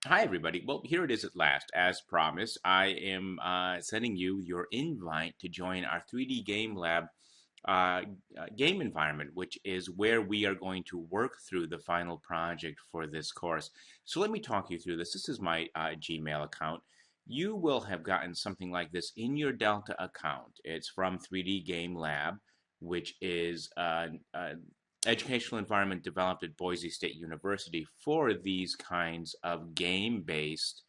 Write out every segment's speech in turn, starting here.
Hi, everybody. Well, here it is at last. As promised, I am sending you your invite to join our 3D Game Lab uh, game environment, which is where we are going to work through the final project for this course. So let me talk you through this. This is my Gmail account. You will have gotten something like this in your Delta account. It's from 3D Game Lab, which is educational environment developed at Boise State University for these kinds of game-based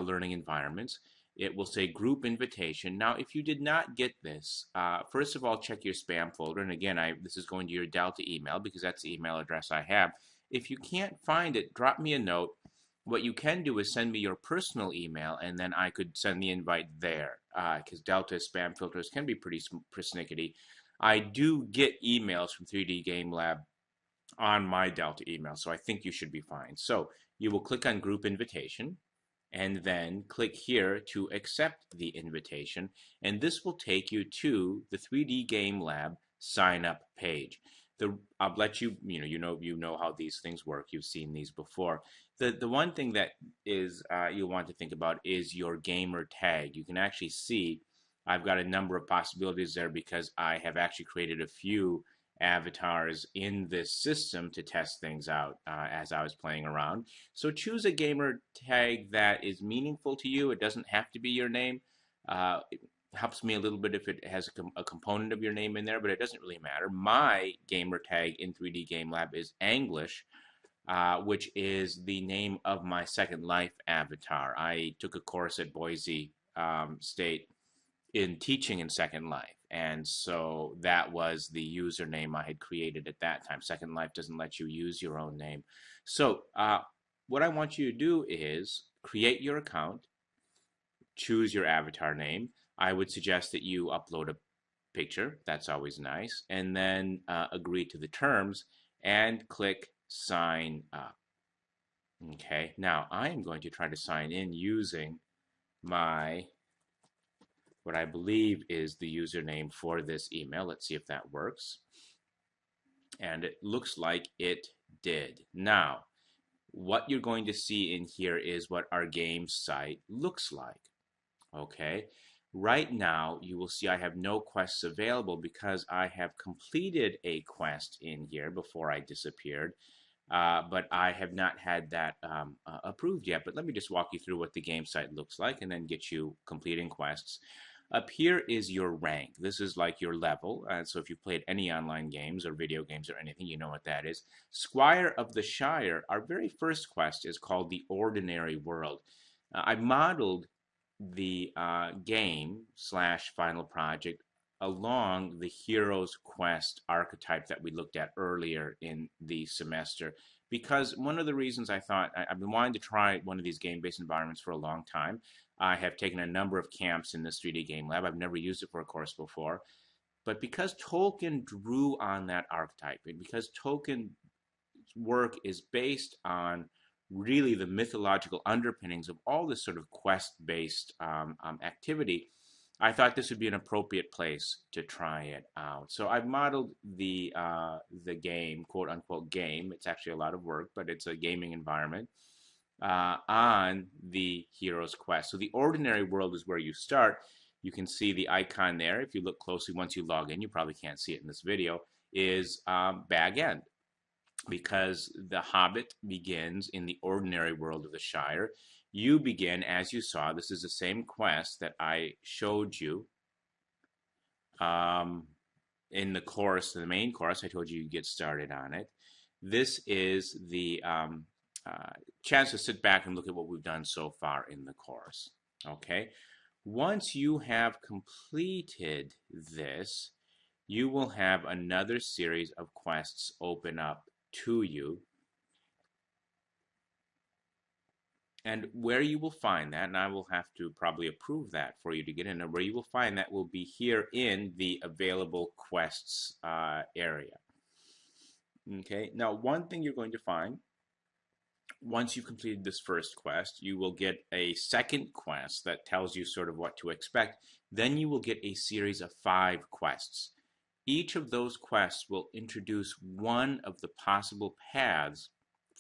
learning environments. It will say group invitation. Now, if you did not get this, first of all, check your spam folder. And again, this is going to your Delta email because that's the email address I have. If you can't find it, drop me a note. What you can do is send me your personal email, and then I could send the invite there because Delta spam filters can be pretty persnickety. I do get emails from 3D Game Lab on my Delta email, so I think you should be fine. So you will click on group invitation and then click here to accept the invitation, and this will take you to the 3D Game Lab sign up page. I'll let you know how these things work. You've seen these before. The one thing that is you'll want to think about is your gamer tag. You can actually see I've got a number of possibilities there because I have actually created a few avatars in this system to test things out as I was playing around. So choose a gamer tag that is meaningful to you. It doesn't have to be your name. It helps me a little bit if it has a component of your name in there, but it doesn't really matter. My gamer tag in 3D Game Lab is Anglish, which is the name of my Second Life avatar. I took a course at Boise State in teaching in Second Life. And so that was the username I had created at that time. Second Life doesn't let you use your own name. So what I want you to do is create your account, choose your avatar name. I would suggest that you upload a picture. That's always nice. And then agree to the terms and click sign up. Okay, now I am going to try to sign in using my what I believe is the username for this email. Let's see if that works. And it looks like it did. Now, what you're going to see in here is what our game site looks like. Okay. Right now, you will see I have no quests available because I have completed a quest in here before I disappeared. But I have not had that approved yet. But let me just walk you through what the game site looks like and then get you completing quests. Up here is your rank. This is like your level. So if you've played any online games or video games or anything, you know what that is. Squire of the Shire, our very first quest is called the Ordinary World. I modeled the game slash final project along the hero's quest archetype that we looked at earlier in the semester. Because one of the reasons I thought I've been wanting to try one of these game-based environments for a long time. I have taken a number of camps in this 3D Game Lab. I've never used it for a course before. But because Tolkien drew on that archetype, and because Tolkien's work is based on really the mythological underpinnings of all this sort of quest-based activity, I thought this would be an appropriate place to try it out. So I've modeled the game, quote unquote game. It's actually a lot of work, but it's a gaming environment on the hero's quest. So the ordinary world is where you start. You can see the icon there. If you look closely once you log in, you probably can't see it in this video, is Bag End, because the Hobbit begins in the ordinary world of the Shire. You begin, as you saw, this is the same quest that I showed you in the course, the main course. I told you you get started on it. This is the chance to sit back and look at what we've done so far in the course. Okay. Once you have completed this, you will have another series of quests open up to you. And where you will find that, and I will have to probably approve that for you to get in, and where you will find that will be here in the available quests area. Okay, now one thing you're going to find once you've completed this first quest, you will get a second quest that tells you sort of what to expect. Then you will get a series of 5 quests. Each of those quests will introduce one of the possible paths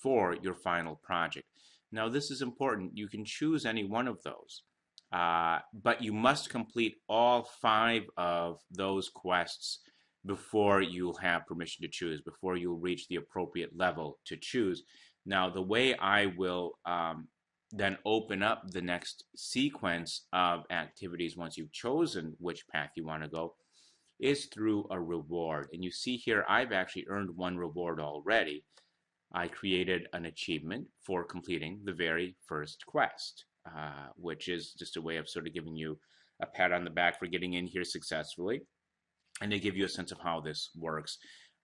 for your final project. Now, this is important. You can choose any one of those, but you must complete all 5 of those quests before you'll have permission to choose, before you'll reach the appropriate level to choose. Now, the way I will then open up the next sequence of activities once you've chosen which path you want to go is through a reward. And you see here, I've actually earned 1 reward already. I created an achievement for completing the very first quest, which is just a way of sort of giving you a pat on the back for getting in here successfully, and to give you a sense of how this works.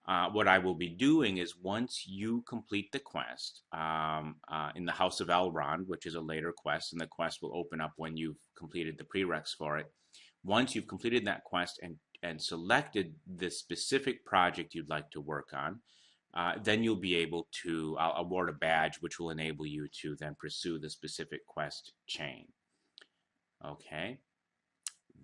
What I will be doing is once you complete the quest in the House of Elrond, which is a later quest, and the quest will open up when you've completed the prereqs for it. Once you've completed that quest and selected the specific project you'd like to work on, then you'll be able to award a badge which will enable you to then pursue the specific quest chain. Okay,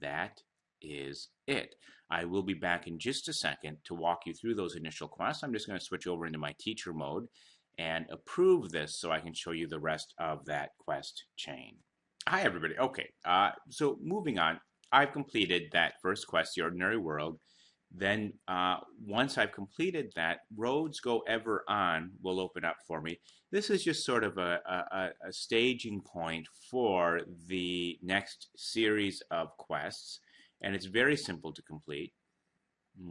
that is it. I will be back in just a second to walk you through those initial quests. I'm just going to switch over into my teacher mode and approve this so I can show you the rest of that quest chain. Hi, everybody. Okay, so moving on, I've completed that first quest, The Ordinary World. Then once I've completed that, Roads Go Ever On will open up for me. This is just sort of a staging point for the next series of quests, and it's very simple to complete.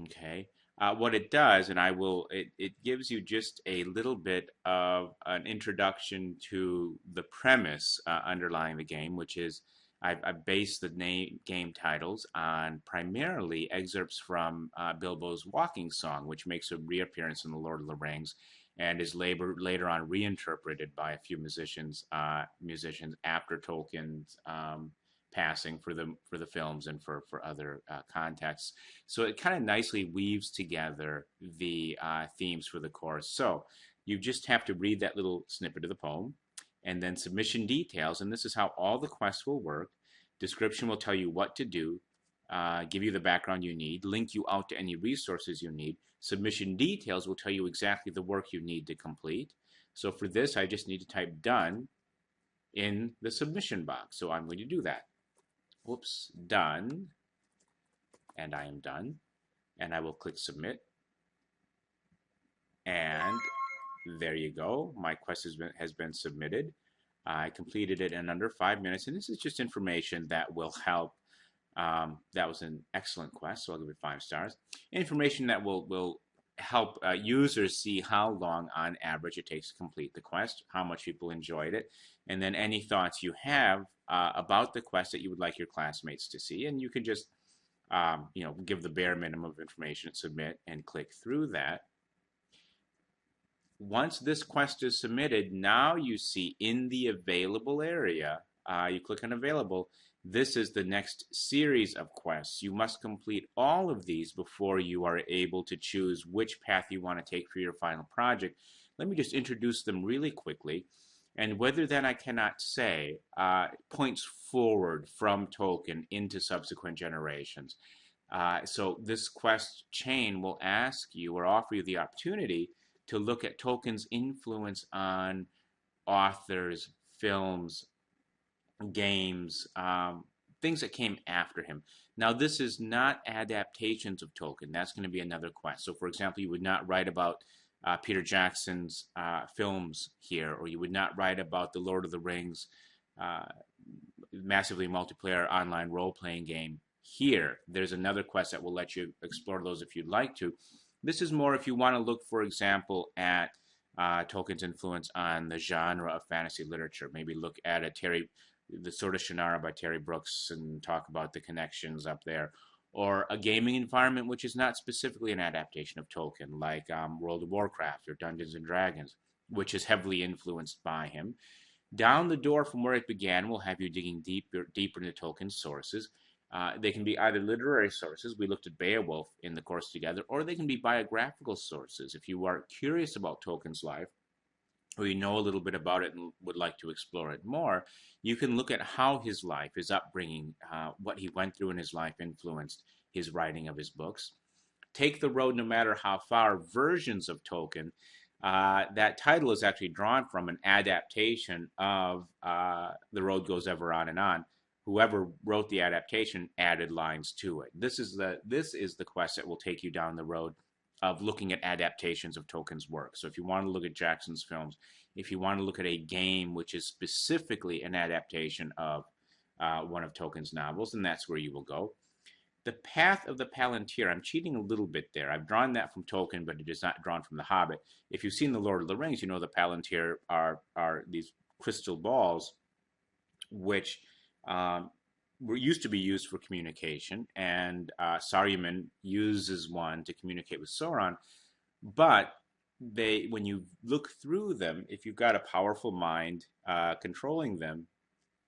Okay, what it does, and it gives you just a little bit of an introduction to the premise underlying the game, which is I've based the game titles on primarily excerpts from Bilbo's Walking Song, which makes a reappearance in The Lord of the Rings and is later on reinterpreted by a few musicians after Tolkien's passing for the films and for other contexts. So it kind of nicely weaves together the themes for the course. So you just have to read that little snippet of the poem, and then submission details, and this is how all the quests will work. Description will tell you what to do, give you the background you need, link you out to any resources you need. Submission details will tell you exactly the work you need to complete. So for this, I just need to type done in the submission box. So I'm going to do that. Whoops, done, and I am done. And I will click submit. And there you go. My quest has been submitted. I completed it in under 5 minutes, and this is just information that will help. That was an excellent quest, so I'll give it 5 stars. Information that will help users see how long on average it takes to complete the quest, how much people enjoyed it, and then any thoughts you have about the quest that you would like your classmates to see. And you can just give the bare minimum of information, submit, and click through that. Once this quest is submitted, now you see in the available area, you click on available, this is the next series of quests. You must complete all of these before you are able to choose which path you want to take for your final project. Let me just introduce them really quickly. And whether then I cannot say points forward from Tolkien into subsequent generations. So this quest chain will ask you or offer you the opportunity to look at Tolkien's influence on authors, films, games, things that came after him. Now, this is not adaptations of Tolkien. That's going to be another quest. So, for example, you would not write about Peter Jackson's films here, or you would not write about the Lord of the Rings massively multiplayer online role-playing game here. There's another quest that will let you explore those if you'd like to. This is more if you want to look, for example, at Tolkien's influence on the genre of fantasy literature. Maybe look at the Sword of Shannara by Terry Brooks and talk about the connections up there. Or a gaming environment which is not specifically an adaptation of Tolkien, like World of Warcraft or Dungeons and Dragons, which is heavily influenced by him. Down the door from where it began will have you digging deeper into Tolkien's sources. They can be either literary sources, we looked at Beowulf in the course together, or they can be biographical sources. If you are curious about Tolkien's life, or you know a little bit about it and would like to explore it more, you can look at how his life, his upbringing, what he went through in his life influenced his writing of his books. Take the road no matter how far versions of Tolkien That title is actually drawn from an adaptation of The Road Goes Ever On and On. Whoever wrote the adaptation added lines to it. This is the quest that will take you down the road of looking at adaptations of Tolkien's work. So if you want to look at Jackson's films, if you want to look at a game which is specifically an adaptation of one of Tolkien's novels, then that's where you will go. The Path of the Palantir, I'm cheating a little bit there. I've drawn that from Tolkien, but it is not drawn from The Hobbit. If you've seen The Lord of the Rings, you know the Palantir are these crystal balls which were used to be used for communication, and Saruman uses one to communicate with Sauron. But when you look through them, if you've got a powerful mind controlling them,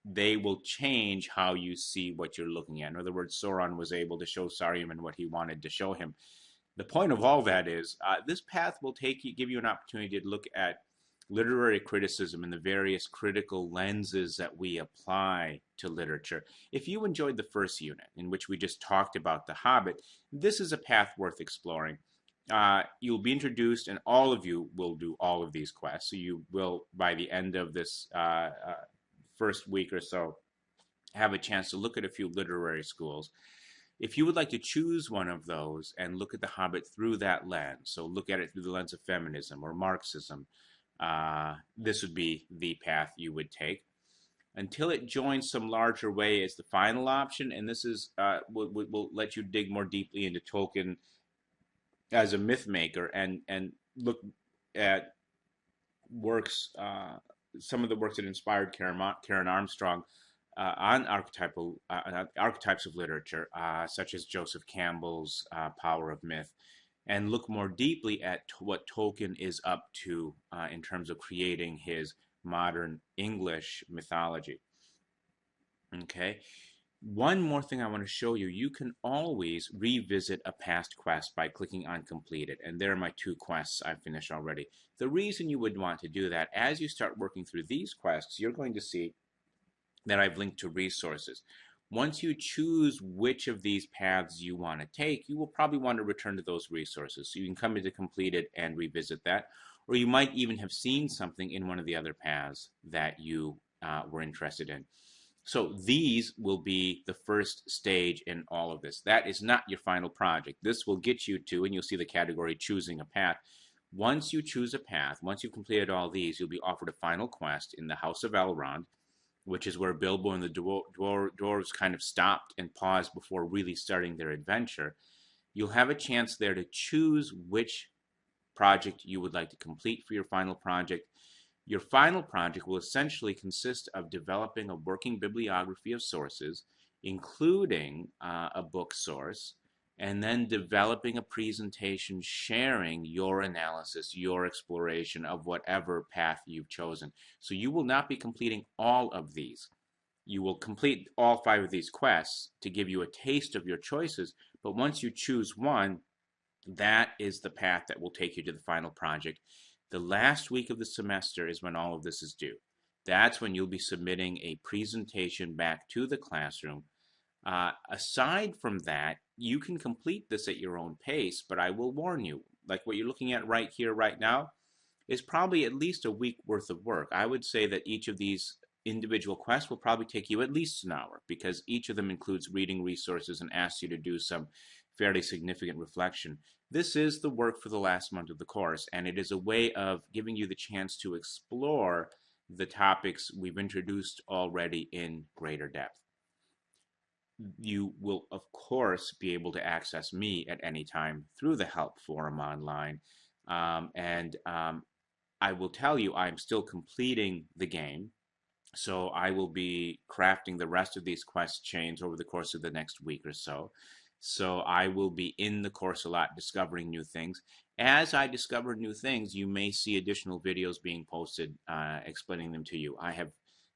they will change how you see what you're looking at. In other words, Sauron was able to show Saruman what he wanted to show him. The point of all that is this path will give you an opportunity to look at literary criticism and the various critical lenses that we apply to literature. If you enjoyed the first unit, in which we just talked about The Hobbit, this is a path worth exploring. You'll be introduced, and all of you will do all of these quests. So you will, by the end of this first week or so, have a chance to look at a few literary schools. If you would like to choose one of those and look at The Hobbit through that lens, so look at it through the lens of feminism or Marxism, this would be the path you would take. Until it joins some larger way as the final option, and this is will let you dig more deeply into Tolkien as a myth maker and look at works, some of the works that inspired Karen Armstrong on archetypes of literature, such as Joseph Campbell's Power of Myth, and look more deeply at what Tolkien is up to in terms of creating his modern English mythology. Okay. One more thing I want to show you. You can always revisit a past quest by clicking on completed. And there are my 2 quests I've finished already. The reason you would want to do that, as you start working through these quests, you're going to see that I've linked to resources. Once you choose which of these paths you want to take, you will probably want to return to those resources. So you can come into completed and revisit that. Or you might even have seen something in one of the other paths that you were interested in. So these will be the first stage in all of this. That is not your final project. This will get you to, and you'll see the category choosing a path. Once you choose a path, once you've completed all these, you'll be offered a final quest in the House of Elrond, which is where Bilbo and the dwarves kind of stopped and paused before really starting their adventure. You'll have a chance there to choose which project you would like to complete for your final project. Your final project will essentially consist of developing a working bibliography of sources, including a book source, and then developing a presentation sharing your analysis, your exploration of whatever path you've chosen. So you will not be completing all of these. You will complete all 5 of these quests to give you a taste of your choices, but once you choose one, that is the path that will take you to the final project. The last week of the semester is when all of this is due. That's when you'll be submitting a presentation back to the classroom. Aside from that, you can complete this at your own pace, but I will warn you, like what you're looking at right here, right now, is probably at least a week worth of work. I would say that each of these individual quests will probably take you at least an hour, because each of them includes reading resources and asks you to do some fairly significant reflection. This is the work for the last month of the course, and it is a way of giving you the chance to explore the topics we've introduced already in greater depth. You will, of course, be able to access me at any time through the help forum online. I will tell you, I'm still completing the game. So I will be crafting the rest of these quest chains over the course of the next week or so. So I will be in the course a lot, discovering new things. As I discover new things, you may see additional videos being posted explaining them to you. I have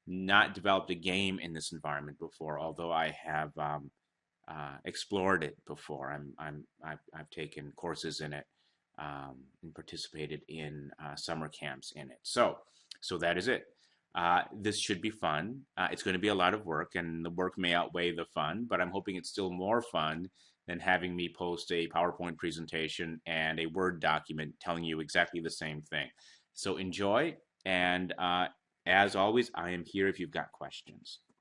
not developed a game in this environment before, although I have explored it before. I've taken courses in it and participated in summer camps in it. So that is it. This should be fun. It's going to be a lot of work, and the work may outweigh the fun, but I'm hoping it's still more fun than having me post a PowerPoint presentation and a Word document telling you exactly the same thing. So enjoy, and as always, I am here if you've got questions.